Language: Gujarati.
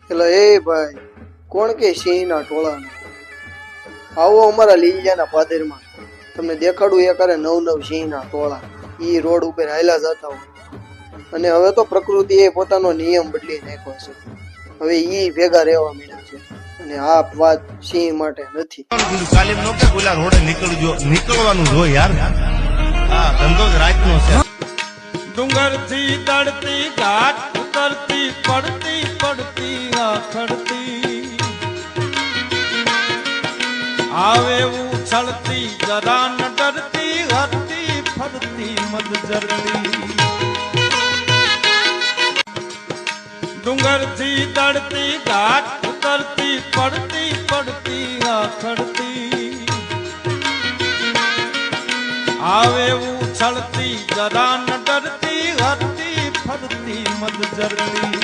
એટલે એ ભાઈ કોણ કે સિંહના ટોળાનો આવો અમારા લીલિયાના પાદરમાં તમને દેખાડું એ કરે નવ સિંહના ટોળા ઈ રોડ ઉપર હાયલા જતા હોય અને હવે તો પ્રકૃતિએ પોતાનો નિયમ બદલી નાખ્યો છે હવે ઈ ભેગા રહેવા માંડ્યા છે અને આ વાત સિંહ માટે નથી કાલીમ નો કે બોલા રોડે નીકળવાનું જો યાર હા ધંધો જ રાતનો છે ડુંગર થી તડતી ઘાટ ઉતરતી પડતી પડતી આખડતી આવે ઉછળતી જરા ન ડરતી હરતી ફરતી મદ જરતી ડુંગર થી તડતી ઘાટ ઉતરતી પડતી પડતી આખડતી આવે ઉછળતી જરા ન ડરતી હરતી ફરતી મદ જરતી